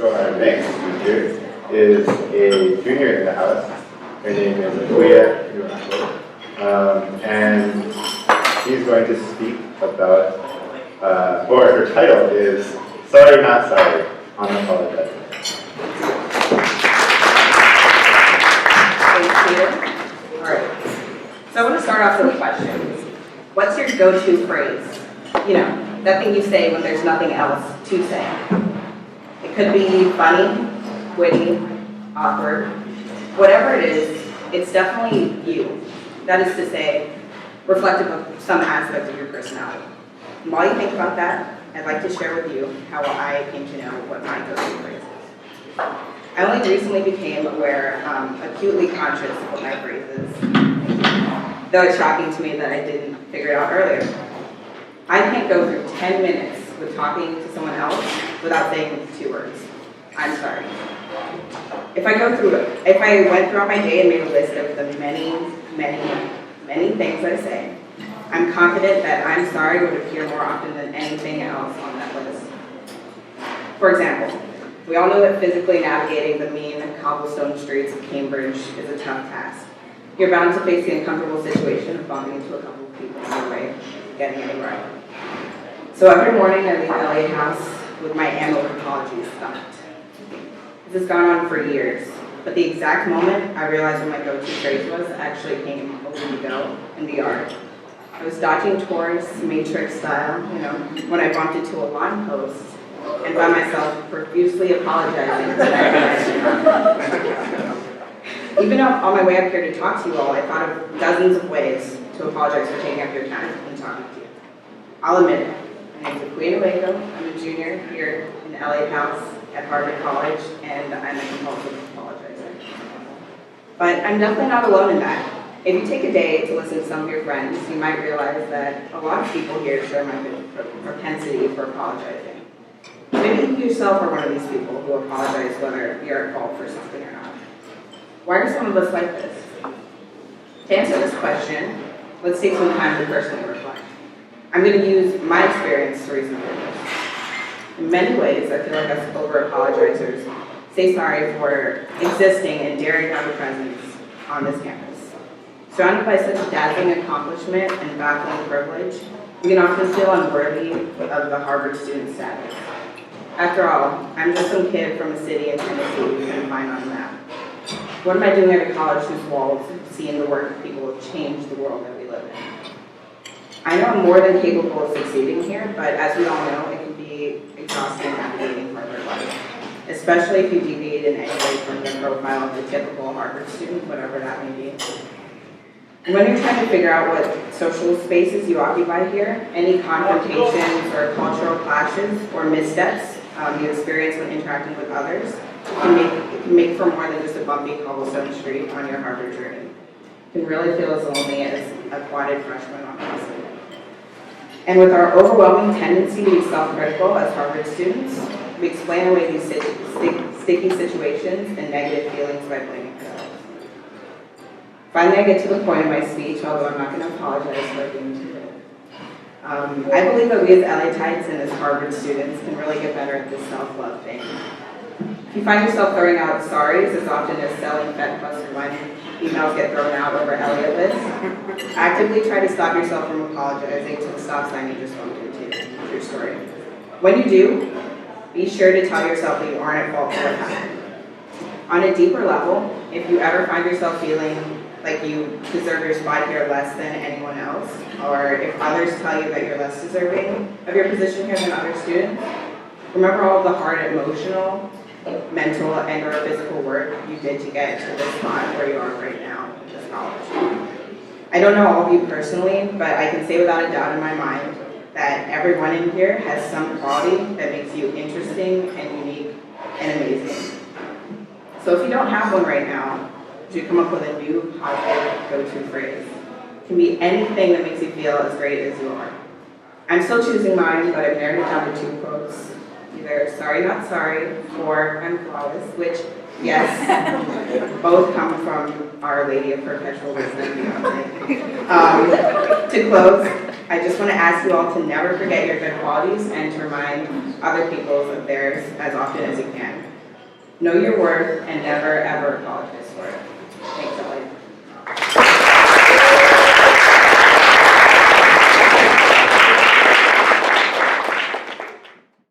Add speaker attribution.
Speaker 1: So our next speaker is a junior in the house. Her name is Akua, Nuako. And she's going to speak about, or her title is Sorry Not Sorry, Unapologetic.
Speaker 2: Thank you. All right. So I want to start off with a question. What's your go-to phrase? You know, that thing you say when there's nothing else to say. It could be funny, witty, awkward. Whatever it is, it's definitely you. That is to say, reflective of some aspect of your personality. And while you think about that, I'd like to share with you how I came to know what my go-to phrase is. I only recently became aware, acutely conscious of what my phrase is, though it's shocking to me that I didn't figure it out earlier. I can't go through 10 minutes with talking to someone else without saying 2 words. I'm sorry. If I went throughout my day and made a list of the many things I say, I'm confident that I'm sorry would appear more often than anything else on that list. For example, we all know that physically navigating the mean cobblestone streets of Cambridge is a tough task. You're bound to face the uncomfortable situation of bumping into a couple of people on your way, getting anywhere. So every morning I leave LA House with my ammo of apologies stuffed. This has gone on for years, but the exact moment I realized what my go-to phrase was actually came a week ago in the yard. I was dodging tourists, Matrix style, when I bumped into a lawn post and found myself profusely apologizing Even though on my way up here to talk to you all, I thought of dozens of ways to apologize for taking up your time and talking to you. I'll admit it. My name is Akua Nuako. I'm a junior here in LA House at Harvard College, and I'm a compulsive apologizer. But I'm definitely not alone in that. If you take a day to listen to some of your friends, you might realize that a lot of people here share my propensity for apologizing. Maybe you yourself are one of these people who apologize whether you're at fault for something or not. Why are some of us like this? To answer this question, let's take some time to personally reflect. I'm going to use my experience to reason through this. In many ways, I feel like us over-apologizers say sorry for existing and daring to have a presence on this campus. Surrounded by such dazzling accomplishment and baffling privilege, we can often feel unworthy of the Harvard student status. After all, I'm just some kid from a city in Tennessee we couldn't find on a map. What am I doing at a college whose walls have seen the work of people who have changed the world that we live in? I know I'm more than capable of succeeding here, but as we all know, it can be exhausting navigating Harvard life, especially if you deviate in any way from the profile of the typical Harvard student, whatever that may be. And when you're trying to figure out what social spaces you occupy here, any confrontations or cultural clashes or missteps you experience when interacting with others can make for more than just a bumpy cobblestone street on your Harvard journey. It can really feel as lonely as a quadded freshman on campus. And with our overwhelming tendency to be self-critical as Harvard students, we explain away these sticky situations and negative feelings by blaming ourselves. Finally, I get to the point of my speech, although I'm not going to apologize for being too late. I believe that we as LA-tites and as Harvard students can really get better at this self-love thing. If you find yourself throwing out sorries as often as selling Fed Plus or money emails get thrown out over Elliot lists, actively try to stop yourself from apologizing to the stop sign you just bumped into. True story. When you do, be sure to tell yourself that you aren't at fault for what happened. On a deeper level, if you ever find yourself feeling like you deserve your spot here less than anyone else, or if others tell you that you're less deserving of your position here than other students, remember all of the hard emotional, mental, and or physical work you did to get to this spot where you are right now in this college. I don't know all of you personally, but I can say without a doubt in my mind that everyone in here has some quality that makes you interesting and unique and amazing. So if you don't have one right now, you come up with a new positive go-to phrase. It can be anything that makes you feel as great as you are. I'm still choosing mine, but I've narrowed it down to 2 quotes. Either sorry not sorry or I'm flawless, which, yes, both come from Our Lady of Perpetual Wisdom, Beyonce. To close, I just want to ask you all to never forget your good qualities and to remind other people of theirs as often as you can. Know your worth and never